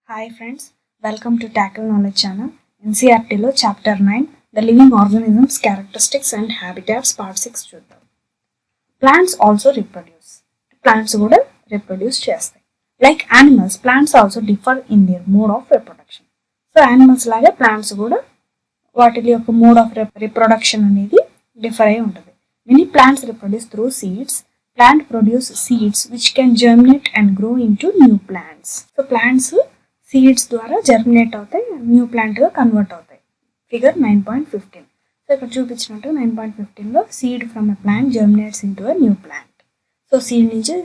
Hi friends, welcome to Tackle Knowledge channel. NCERTలో chapter 9 The Living Organisms Characteristics and Habitats Part 6 చూద్దాం. Plants also reproduce. Plants కూడా reproduce చేస్తాయి. Like animals, plants also differ in their mode of reproduction. So animals లాగే plants కూడా వాటి యొక్క mode of reproduction అనేది differ అయి ఉంటుంది. Many plants reproduce through seeds. Plant produce seeds which can germinate and grow into new plants. So plants seeds ద్వారా germinate అవుతాయి, new ప్లాంట్గా కన్వర్ట్ అవుతాయి. ఫిగర్ 9.15. సో ఇక్కడ చూపించినట్టు 9.15లో seed from a plant germinates into a new plant. So seed నుంచి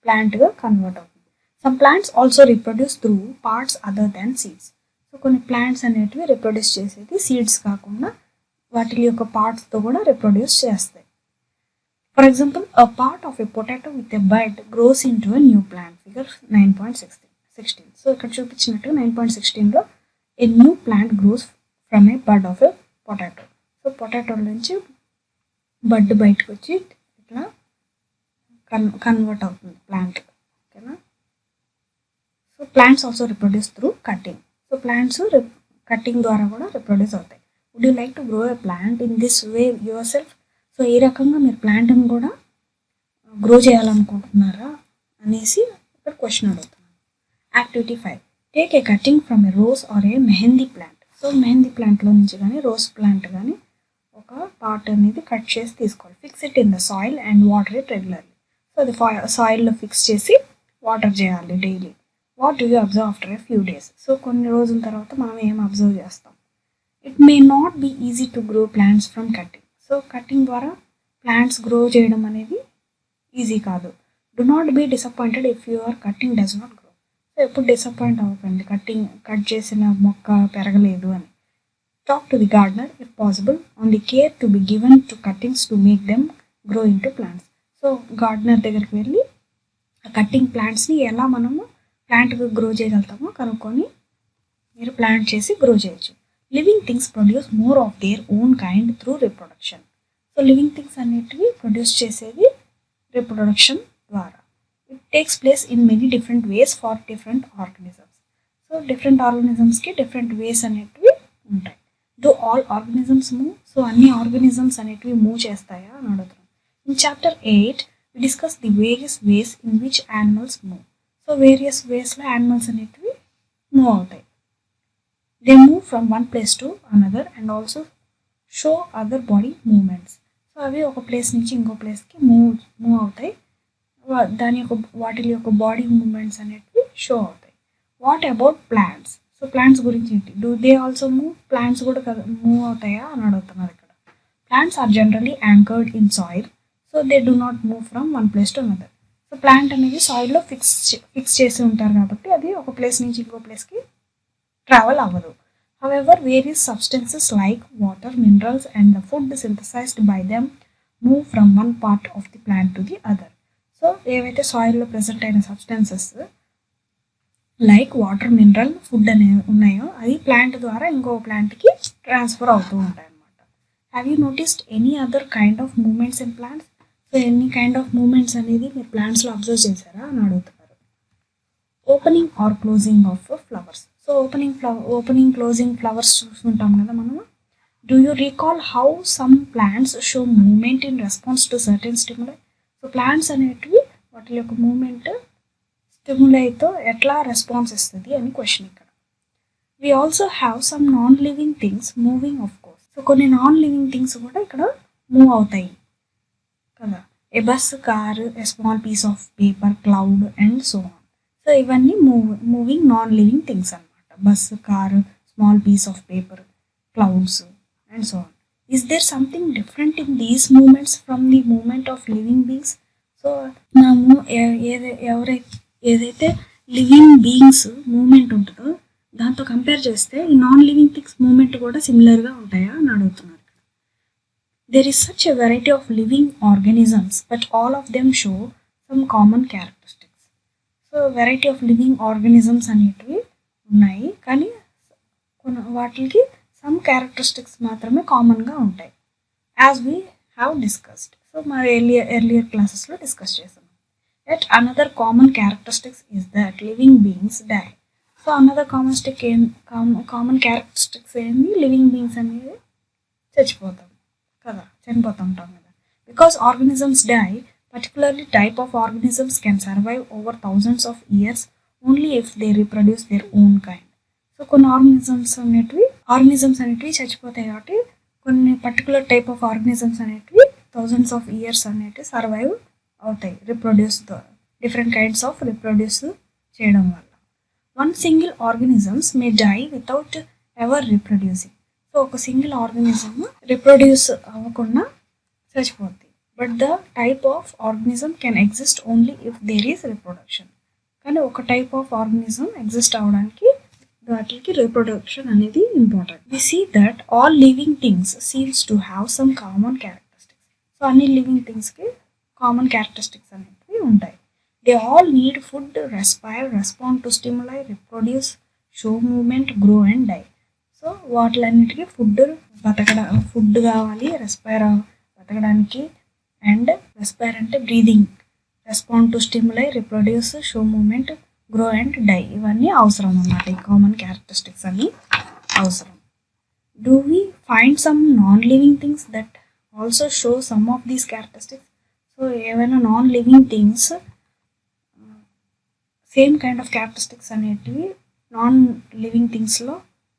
ప్లాంట్గా convert అవుతుంది. Some plants also reproduce through parts other than seeds. So కొన్ని ప్లాంట్స్ అనేటివి రిప్రొడ్యూస్ చేసేది సీడ్స్ కాకుండా వాటి యొక్క పార్ట్స్తో కూడా రిప్రొడ్యూస్ చేస్తాయి. For example a part of a potato with a bud grows into a new plant. Figure 9.16. So ఇక్కడ చూపించినట్టు 9.16లో a new plant grows from a bud of a potato. So potato నుంచి బడ్ బయటకు వచ్చి ఇట్లా convert అవుతుంది plant. ఓకేనా. So plants also reproduce through cutting. So plants cutting ద్వారా కూడా రిప్రొడ్యూస్ అవుతాయి. Would you like to grow a plant in this way yourself? So ఈ రకంగా మీరు ప్లాంట్ని కూడా గ్రో చేయాలనుకుంటున్నారా అనేసి ఇక్కడ క్వశ్చన్ అడుగుతాను. Activity 5. Take a cutting from a rose or a mehendi plant. So mehndi ప్లాంట్లో నుంచి కానీ రోజ్ ప్లాంట్ కానీ ఒక పార్ట్ అనేది కట్ చేసి తీసుకోవాలి. Fix it in the soil and water it regularly. So అది సాయిల్లో ఫిక్స్ చేసి వాటర్ చేయాలి daily. What do you observe after a few days? So కొన్ని రోజుల తర్వాత మనం ఏం అబ్జర్వ్ చేస్తాం? It may not be easy to grow plants from cutting. So cutting ద్వారా ప్లాంట్స్ గ్రో చేయడం అనేది ఈజీ కాదు. Do not be disappointed if your cutting does not grow. ఎప్పుడు డిసప్పాయింట్ అవ్వకండి కట్ చేసిన మొక్క పెరగలేదు అని. Talk to the gardener if possible on the care to be given to cuttings to make them grow in to plants. So gardener దగ్గరికి వెళ్ళి ఆ cutting ప్లాంట్స్ని ఎలా మనము ప్లాంట్గా గ్రో చేయగలుగుతామో కనుక్కొని మీరు ప్లాంట్ చేసి గ్రో చేయొచ్చు. Living things produce more of their own kind through reproduction. So living things అనేటివి ప్రొడ్యూస్ చేసేది రిప్రొడక్షన్ ద్వారా. It takes place in many different ways for different organisms. So different organismsకి different ways అనేటివి ఉంటాయి. Do all organisms move? So అన్ని organisms అనేటివి move చేస్తాయా అని అడుగుతాం. In chapter 8 we discuss the various ways in which animals move. So various వేస్లో animals అనేటివి move అవుతాయి. They move from one place to another and also show other body movements. So అవి ఒక place నుంచి ఇంకో ప్లేస్కి మూవ్ అవుతాయి. వాటి యొక్క బాడీ మూమెంట్స్ అనేటివి షో అవుతాయి. What about plants? So plants గురించి ఏంటి? Do they also move? Plants కూడా మూవ్ అవుతాయా అని అడుగుతున్నారు ఇక్కడ. Plants are generally anchored in soil. So they do not move from one place to another. So plant అనేది సాయిల్లో ఫిక్స్ చేసి ఉంటారు కాబట్టి అది ఒక ప్లేస్ నుంచి ఇంకో ప్లేస్కి ట్రావెల్ అవ్వదు. However various substances like water, minerals and the food synthesised by them move from one part of the plant to the other. So ఏవైతే సాయిల్లో ప్రెసెంట్ అయిన substances like water, mineral, food అనేవి ఉన్నాయో అది plant ద్వారా ఇంకో ప్లాంట్కి transfer అవుతూ ఉంటాయి అన్నమాట. Have you noticed any other kind of movements in plants? So any kind of movements అనేది మీరు ప్లాంట్స్లో అబ్జర్వ్ చేశారా అని అడుగుతున్నారు. Opening or closing of flowers. So opening closing flowers చూస్తుంటాం కదా మనము. Do you recall how some plants show movement in response to certain stimuli? So plants అనేటివి వాటి యొక్క మూమెంట్ స్టిములైతో ఎట్లా రెస్పాన్స్ ఇస్తుంది అని క్వశ్చన్ ఇక్కడ. We also have some non living things moving of course. So కొన్ని నాన్ లివింగ్ థింగ్స్ కూడా ఇక్కడ మూవ్ అవుతాయి కదా. A bus, car, a small piece of paper, cloud and so on. So ఇవన్నీ మూవింగ్ నాన్ లివింగ్ థింగ్స్ అనమాట. Bus, car, small piece of paper, clouds and so on. Is there something different in these movements from the movement of living beings? So మనము ఏదైతే living beings moment ఉంటుందో దాంతో compare చేస్తే ఈ non living things moment కూడా సిమిలర్గా ఉంటాయా అని అడుగుతున్నారు. There is such a variety of living organisms, but all of them show some common characteristics. So variety of living organisms అనేటివి ఉన్నాయి కానీ వాటికి సమ్ క్యారెక్టరిస్టిక్స్ మాత్రమే కామన్గా ఉంటాయి. As we have discussed. So మరి ఎర్లియర్ క్లాసెస్లో డిస్కస్ చేసాం. Yet another common characteristic is that living beings die. So another common characteristics ఏంది, లివింగ్ బీయింగ్స్ అనేది చచ్చిపోతాం కదా, చనిపోతుంటాం కదా. Because organisms die, particularly type of organisms can survive over thousands of years only if they reproduce their own kind. So కొన్ని organisms అనేటివి చచ్చిపోతాయి కాబట్టి కొన్ని పర్టికులర్ టైప్ ఆఫ్ ఆర్గనిజమ్స్ అనేటివి థౌజండ్స్ ఆఫ్ ఇయర్స్ అనేటివి సర్వైవ్ అవుతాయి డిఫరెంట్ కైండ్స్ ఆఫ్ రిప్రొడ్యూస్ చేయడం వల్ల. One single organisms may die without ever reproducing. So ఒక సింగిల్ ఆర్గనిజం రిప్రొడ్యూస్ అవ్వకుండా చచ్చిపోద్ది. But the type of organism can exist only if there is reproduction. కానీ ఒక type of organism exist అవ్వడానికి వాటికి reproduction అనేది important. We see that all living things seems to have some common characteristics. So అన్ని living థింగ్స్కి common characteristics అనేవి ఉంటాయి. They all need food, respire, respond to stimuli, reproduce, show movement, grow and die. So వాటిలన్నిటికీ food కావాలి, respire బతకడానికి, and respire అంటే breathing, respond to stimuli, reproduce, show movement, grow and die, ఇవన్నీ అవసరం అన్నమాట. ఈ కామన్ క్యారెక్టరిస్టిక్స్ అన్నీ అవసరం. Do we find some non living things that also show some of these characteristics? So ఏవైనా non living things same kind of characteristics అనేటివి non living థింగ్స్లో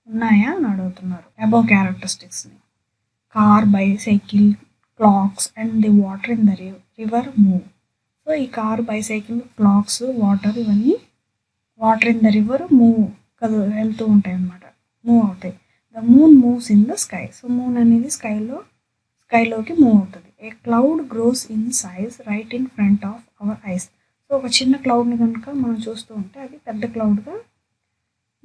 ఉన్నాయా అని అడుగుతున్నారు. అబౌవ్ క్యారెక్టరిస్టిక్స్ని car, bicycle, clocks and the water in the river move. So ఈ car, bicycle, clocks, water, ఇవన్నీ water in the river move వెళ్తూ ఉంటాయి అన్నమాట, మూవ్ అవుతాయి. The moon moves in the sky. So moon అనేది స్కైలోకి మూవ్ అవుతుంది. A cloud gross in size right in front of our eyes. So ఒక చిన్న క్లౌడ్ని కనుక మనం చూస్తూ ఉంటే అది పెద్ద క్లౌడ్గా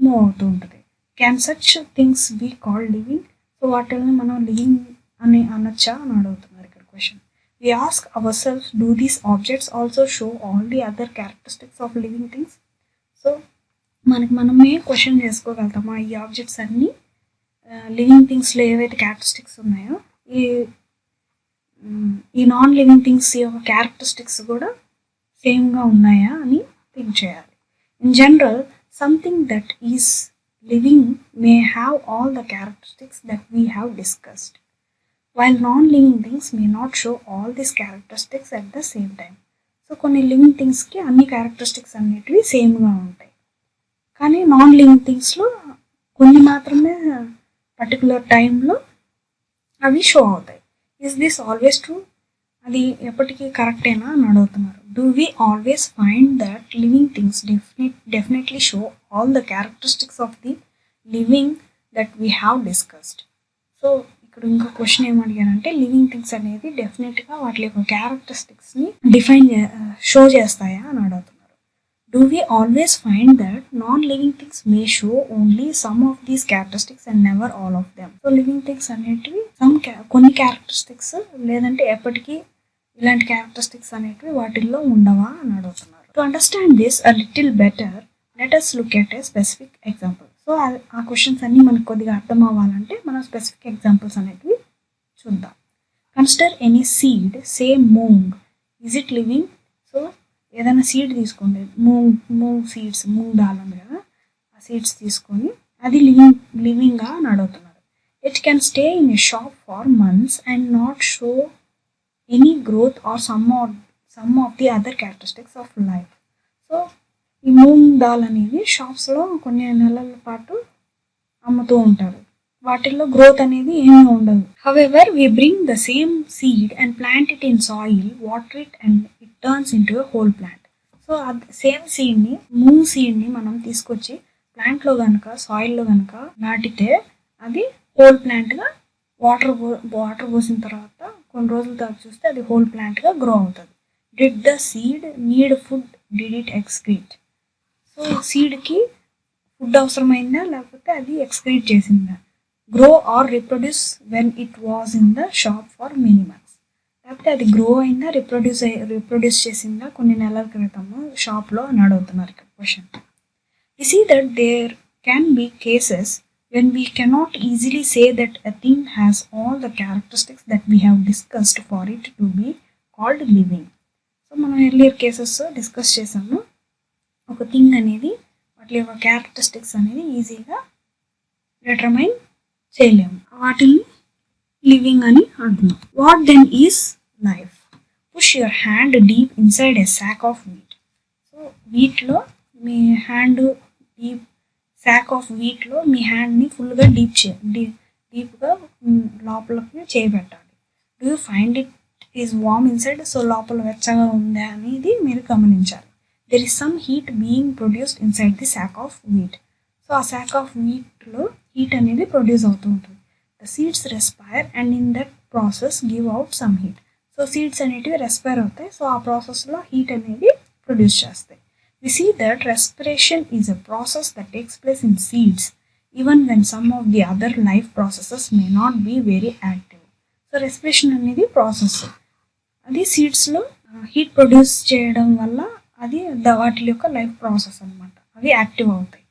మూవ్ అవుతూ ఉంటుంది. Can such things be called living? So వాటిని మనం లివింగ్ అని అనొచ్చా అని అడుగుతున్నారు ఇక్కడ question. We ask our self, do these objects also show all the other characteristics of living things? So మనమే క్వశ్చన్ చేసుకోగలుగుతామా ఈ ఆబ్జెక్ట్స్ అన్నీ లివింగ్ థింగ్స్లో ఏవైతే క్యారెక్టరిస్టిక్స్ ఉన్నాయో ఈ నాన్ లివింగ్ థింగ్స్ యొక్క క్యారెక్టరిస్టిక్స్ కూడా సేమ్గా ఉన్నాయా అని థింక్ చేయాలి. In general, something that is living may have all the characteristics that we have discussed, while non living things may not show all these characteristics at the same time. So కొన్ని living థింగ్స్కి అన్ని characteristics అనేటివి సేమ్గా ఉంటాయి, కానీ non living థింగ్స్లో కొన్ని మాత్రమే particular టైంలో అవి show అవుతాయి. Is this always true? అది ఎప్పటికీ కరెక్టేనా అని అడుగుతున్నారు. Do we always find that living things definitely show all the characteristics of the living that we have discussed? So ఇక్కడ ఇంకో క్వశ్చన్ ఏమడిగారంటే లివింగ్ థింగ్స్ అనేది డెఫినెట్గా వాటి యొక్క క్యారెక్టరిస్టిక్స్ని షో చేస్తాయా అని అడుగుతున్నారు. Do we always find that non living things may show only some of these characteristics and never all of them? So living things అనేటివి కొన్ని క్యారెక్టరిస్టిక్స్ లేదంటే ఎప్పటికీ ఇలాంటి క్యారెక్టరిస్టిక్స్ అనేటివి వాటిల్లో ఉండవా అని అడుగుతున్నారు. To understand this a little better, let us look at a specific example. So ఆ క్వశ్చన్స్ అన్నీ మనకు కొద్దిగా అర్థం అవ్వాలంటే మనం స్పెసిఫిక్ ఎగ్జాంపుల్స్ అనేటివి చూద్దాం. Consider any seed, say moong, is it living? So ఏదైనా సీడ్ తీసుకోండి, మూంగ్ సీడ్స్, మూంగ్ దాల్ ఉంది కదా, ఆ సీడ్స్ తీసుకొని అది లివింగా అని అడుగుతున్నారు. It can stay in a shop for months and not show any growth or some of the other characteristics of life. So ఈ మూంగ్ దాల్ అనేది షాప్స్లో కొన్ని నెలల పాటు అమ్ముతూ ఉంటారు, వాటిల్లో గ్రోత్ అనేది ఏమీ ఉండదు. However we bring the same seed and plant it in soil, water it and it turns into a whole plant. So same సీడ్ని, మూంగ్ సీడ్ని మనం తీసుకొచ్చి ప్లాంట్లో కనుక, సాయిల్లో కనుక నాటితే అది హోల్ ప్లాంట్గా వాటర్ పోసిన తర్వాత కొన్ని రోజుల తర్వాత చూస్తే అది హోల్ ప్లాంట్గా గ్రో అవుతుంది. Did the seed need food, did it excrete? So సీడ్కి ఫుడ్ అవసరమైందా లేకపోతే అది ఎక్స్క్రీట్ చేసిందా? Grow or reproduce when it was in the shop for many months? లేకపోతే అది గ్రో అయిందా, రిప్రొడ్యూస్ చేసిందా కొన్ని నెలల క్రితము షాప్లో అని అడుగుతున్నారు ఇక్కడ question. We see that there can be cases when we cannot easily say that a thing has all the characteristics that we have discussed for it to be called living. So మనం earlier cases discuss చేసాము, ఒక thing అనేది వాటి యొక్క characteristics అనేది ఈజీగా determine చేయలేము. వాటిని లివింగ్ అని అంటున్నాం. What then is life? Push your hand deep inside a sack of wheat. So వీట్లో మీ హ్యాండ్ సాక్ ఆఫ్ వీట్లో మీ హ్యాండ్ని ఫుల్గా డీప్గా లోపలికి చేయబెట్టాలి. Do you find it is warm inside? So లోపల వెచ్చగా ఉందా అనేది మీరు గమనించాలి. There is some heat being produced inside the sack of wheat. So ఆ సాక్ ఆఫ్ వీట్లో హీట్ అనేది ప్రొడ్యూస్ అవుతూ ఉంటుంది. The seeds respire and in that process give out some heat. So seeds అనేటివి రెస్పైర్ అవుతాయి. సో ఆ ప్రాసెస్లో heat అనేది ప్రొడ్యూస్ చేస్తాయి. We see that respiration is a process that takes place in seeds, even when some of the other life processes may not be very active. So respiration అనేది process, అది సీడ్స్లో heat produce చేయడం వల్ల అది వాటి యొక్క life process అనమాట. అవి active అవుతాయి.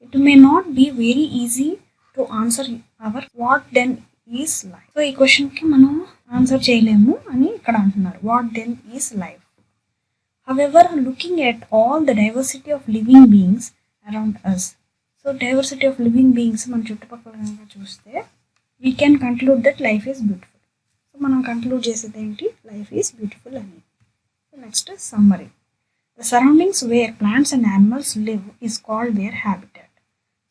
It may not be very easy to answer our what then is life. So ఈ క్వశ్చన్కి మనం ఆన్సర్ చేయలేము అని ఇక్కడ అంటున్నారు. What then is life? However, looking at all the diversity of living beings around us, so diversity of living beings మన చుట్టుపక్కల కనుక చూస్తే we can conclude that life is beautiful. So మనం కంక్లూడ్ చేసేది ఏంటి? లైఫ్ ఈజ్ బ్యూటిఫుల్ అని. So next summary. The surroundings where plants and animals live is called their habitat.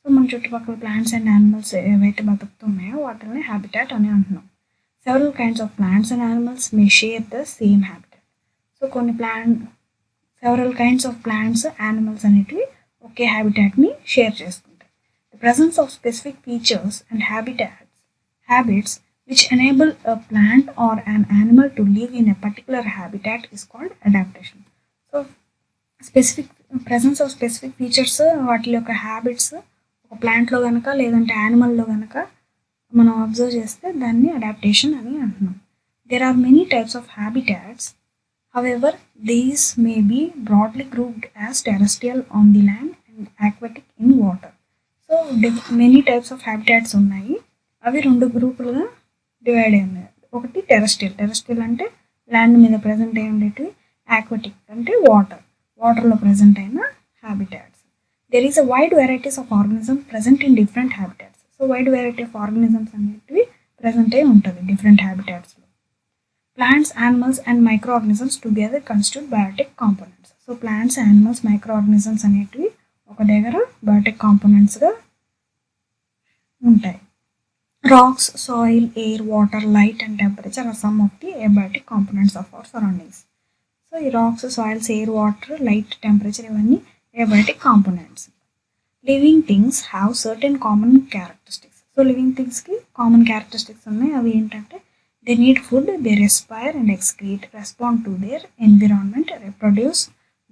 So మన చుట్టుపక్కల ప్లాంట్స్ అండ్ యానిమల్స్ ఏవైతే బతుకుతున్నాయో వాటిని హ్యాబిటాట్ అని అంటున్నాం. Several kinds of plants and animals may share the same habitat. So కొన్ని several kinds of plants, animals అనేటివి ఒకే హ్యాబిటాట్ని షేర్ చేసుకుంటాయి. The presence of specific features and habits which enable a plant or an animal to live in a particular habitat is called adaptation. So presence of specific features, వాటి యొక్క habits ఒక ప్లాంట్లో కనుక లేదంటే యానిమల్లో కనుక మనం అబ్జర్వ్ చేస్తే దాన్ని అడాప్టేషన్ అని అంటున్నాం. There are many types of habitats. However, these may be broadly grouped as terrestrial on the land and aquatic in water. So, many types of habitats ఉన్నాయి. అవి రెండు గ్రూపులుగా డివైడ్ అయి ఉన్నాయి. ఒకటి టెరెస్ట్రియల్ అంటే ల్యాండ్ మీద ప్రజెంట్ అయి ఉండేటివి. ఆక్వాటిక్ అంటే వాటర్లో ప్రజెంట్ అయిన habitats. There is a wide varieties of organism present in different habitats. So wide variety of organisms అనేటివి ప్రజెంట్ అయి ఉంటుంది different హ్యాబిటాట్స్లో. Plants, animals and microorganisms together constitute biotic components. So plants, animals, microorganisms అనేటివి ఒక దగ్గర Biotique కాంపోనెంట్స్గా ఉంటాయి. Rocks, soil, air, water, light and temperature are some of the abiotic components of our surroundings. So ఈ rocks, soils, air, water, light, temperature ఇవన్నీ abiotic components. Living things have certain common characteristics. So living thingsకి common characteristics ఉన్నాయి. అవి ఏంటంటే they need food, they respire and excrete, respond to their environment, reproduce,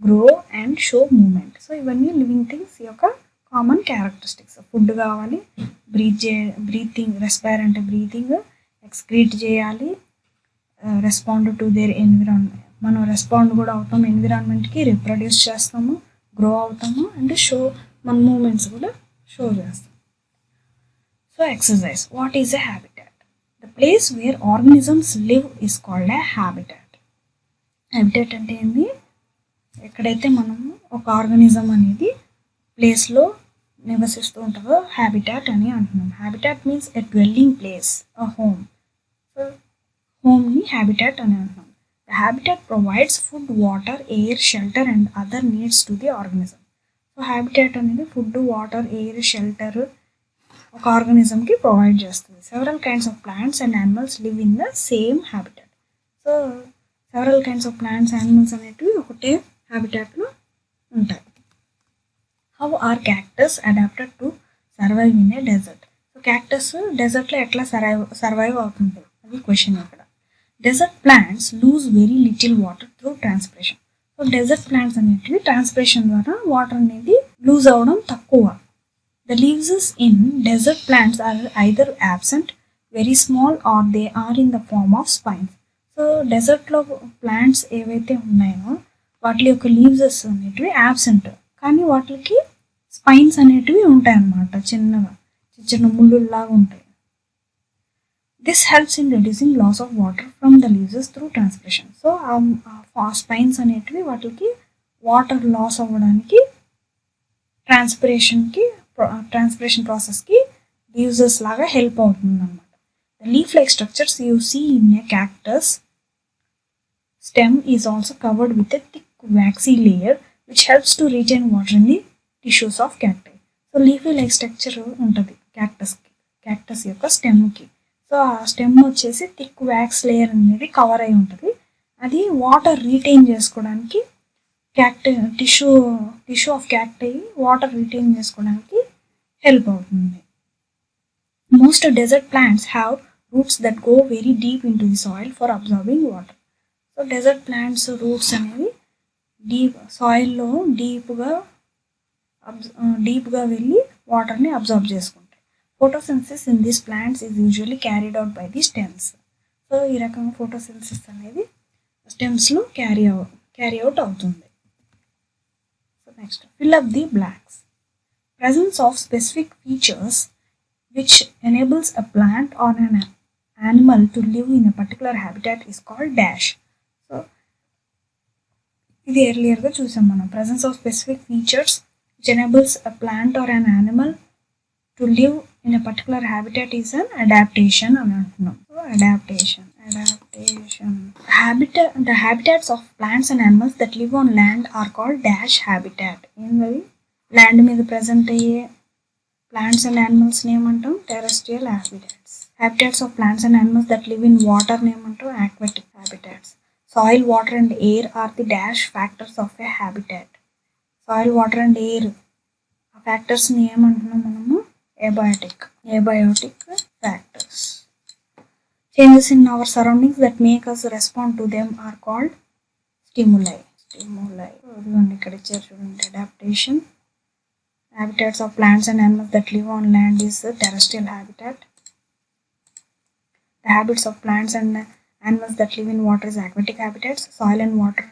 grow and show movement. So ఇవన్నీ living things యొక్క common characteristics. Food కావాలి, breathing, respire అంటే breathing, excrete చేయాలి, respond to their environment, మనం respond కూడా అవుతాము ఎన్విరాన్మెంట్కి, reproduce చేస్తాము, grow అవుతాము అండ్ షో మన మూమెంట్స్ కూడా షో చేస్తాం. So exercise. What is a habitat? The place where organisms live is called a habitat. Habitat అంటే ఏంది? ఎక్కడైతే మనము ఒక ఆర్గానిజం అనేది ప్లేస్లో నివసిస్తూ ఉంటుందో హ్యాబిటాట్ అని అంటున్నాం. Habitat means a dwelling place, a home. So హోమ్ని హ్యాబిటాట్ అని అంటున్నాం. The habitat provides food, water, air, shelter and other needs to the organism. So habitat అనేది ఫుడ్, వాటర్, ఎయిర్, షెల్టర్ ఒక ఆర్గానిజంకి ప్రొవైడ్ చేస్తుంది. Several kinds of plants and animals live in the same habitat. So several kinds of plants, animals అనేటివి ఒకటే హ్యాబిటాట్లో ఉంటాయి. How are cactus adapted to survive in a dessert? So cactus డెజర్ట్లో ఎట్లా survive అవుతుంది అది క్వశ్చన్ ఇక్కడ. Desert plants lose very little water through transpiration. So desert plants అనేటివి ట్రాన్స్పిరేషన్ ద్వారా వాటర్ అనేది లూజ్ అవ్వడం తక్కువ. The leaves in desert plants are either absent, very small or they are in the form of spines. So డెజర్ట్లో plants ఏవైతే ఉన్నాయో వాటి యొక్క లీవ్స్ అనేటివి యాబ్సెంట్, కానీ వాటికి స్పైన్స్ అనేటివి ఉంటాయి అన్నమాట. చిన్నగా చిన్న ముళ్ళులాగా ఉంటాయి. This helps in reducing loss of water from the leaves through transpiration. So ఆ స్పైన్స్ అనేటివి వాటికి వాటర్ లాస్ అవ్వడానికి ట్రాన్స్పిరేషన్ ప్రాసెస్కి లీవ్స్ లాగా హెల్ప్ అవుతుంది అనమాట. The leaf like structures you see in a cactus stem is also covered with a thick waxy layer which helps to retain water in the tissues of cacti. So leafy like structure ఉంటుంది cactus యొక్క స్టెమ్కి. So ఆ stem వచ్చేసి thick wax layer అనేది cover అయి ఉంటుంది. అది water retain చేసుకోవడానికి tissue of cacti water retain చేసుకోవడానికి హెల్ప్ అవుతుంది. Most desert plants have roots that go very deep into the soil for absorbing water. So desert plants roots అనేవి సాయిల్లో డీప్గా వెళ్ళి వాటర్ని అబ్జర్వ్ చేసుకుంటాయి. Photosynthesis in these plants is usually carried out by the stems. So ఈ రకంగా photosynthesis అనేది స్టెమ్స్లో carry out అవుతుంది. So next, fill up the blanks. Presence of specific features which enables a plant or an animal to live in a particular habitat is called dash. So ఇది ఎర్లియర్గా చూసాం మనం. presence of specific features which enables a plant or an animal to live in a particular habitat is an adaptation అని అంటున్నాం. So adaptation. The habitats of plants and animals that live on land are called dash habitat. ఏంటది? Land మీద present అయ్యే plants and యానిమల్స్ని ఏమంటాం? Terrestrial habitats. Habitats of plants and animals that live in వాటర్ని ఏమంటాం? Aquatic habitats. Soil, water and air are the dash factors of a habitat. Soil, water and air ఆ ఫ్యాక్టర్స్ని ఏమంటున్నాం మనము? Abiotic factors. Changes in our surroundings that make us respond to them are called stimuli. ఇక్కడ ఇచ్చారు చూడండి. Adaptation. Habitats of plants and animals that live on land is the terrestrial habitat. The habits of plants and animals that live in water is aquatic habitats. Soil and water,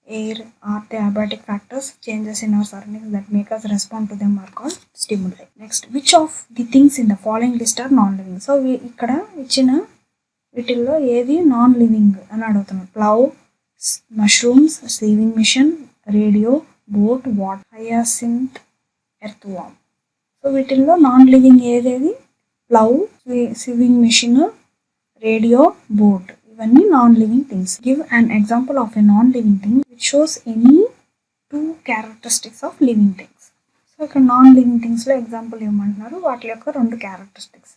air are the abiotic factors. Changes in our surroundings that make us respond to them are called stimuli. Next, which of the things in the following list are non-living? So ఇక్కడ ఇచ్చిన వీటిల్లో ఏది non living అని అడుగుతున్నాం. Plough, mushrooms, sewing machine, radio, boat, water, hyacinth, earthworm. So వీటిల్లో non living ఏదేది? Plough, sewing machine, radio, boat, ఇవన్నీ non living things. Give an example of a non living thing which shows any 2 characteristics of living things. So ఇక్కడ non living థింగ్స్లో example ఇవ్వమంటున్నారు. వాటి యొక్క 2 characteristics.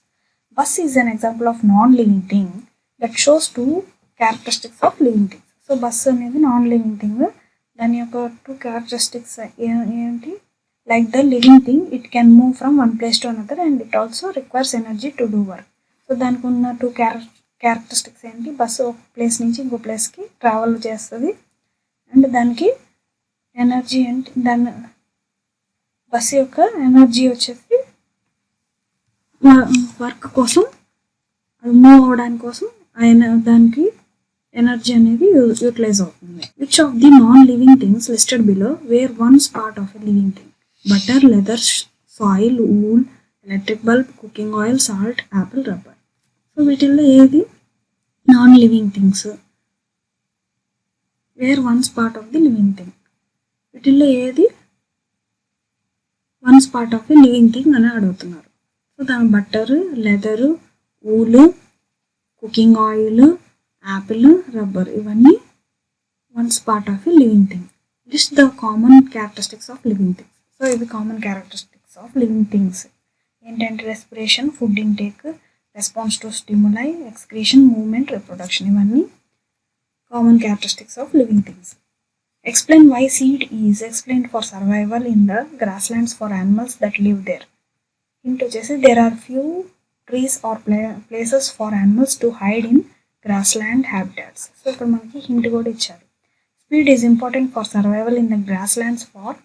Bus is an example of non living thing that shows 2 characteristics of living things. So bus అనేది non living thing. దాని యొక్క 2 characteristics ఏంటి? Like the living thing, it can move from one place to another and it also requires energy to do work. So దానికి ఉన్న 2 characteristics ఏంటి? Bus ఒక place నుంచి ఇంకో ప్లేస్కి ట్రావెల్ చేస్తుంది అండ్ దానికి ఎనర్జీ ఏంటి? దాని బస్సు యొక్క ఎనర్జీ వచ్చేసి వర్క్ కోసం, అది మూవ్ అవ్వడానికి కోసం దానికి ఎనర్జీ అనేది యూటిలైజ్ అవుతుంది. Which of the non living things listed below were once part of a living thing? Butter, leather, soil, wool, electric bulb, cooking oil, salt, apple, rubber. So వీటిల్లో ఏది non living things? Were once part of the living thing. వీటిల్లో ఏది once part of the living thing అని అడుగుతున్నారు. So దాని butter, leather, wool, cooking oil, apple, rubber, ఇవన్నీ once part of the living thing. List the common characteristics of living things. So ఇవి common characteristics of living things ఏంటంటే respiration, food intake, response to stimuli, excretion, movement, reproduction, ఇవన్నీ common characteristics of living things. Explain why seed is explained for survival in the grasslands for animals that live there. Hint వచ్చేసి there are few trees or places for animals to hide in grassland habitats. So ఇక్కడ మనకి hint కూడా ఇచ్చారు. Speed is important for survival in the grasslands for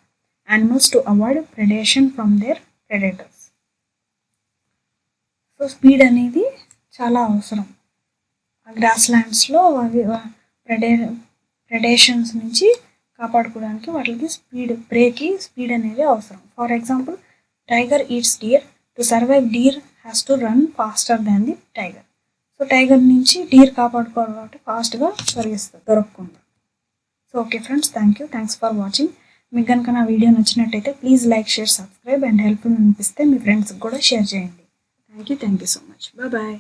animals to avoid predation from their predators. So speed అనేది చాలా అవసరం. Gross ల్యాండ్స్లో అవి ప్రెడేషన్స్ నుంచి కాపాడుకోవడానికి వాటికి ప్రేకి స్పీడ్ అనేది అవసరం. For example, tiger eats deer. To survive deer has to run faster than the tiger. So tiger నుంచి డీర్ కాపాడుకోవాలి కాబట్టి ఫాస్ట్గా పరిగెస్తుంది దొరకకుండా. So okay friends, thanks for watching. మీకు కనుక నా వీడియో నచ్చినట్టయితే please like, share, subscribe and helpful అనిపిస్తే మీ ఫ్రెండ్స్కి కూడా షేర్ చేయండి. Thank you so much. Bye.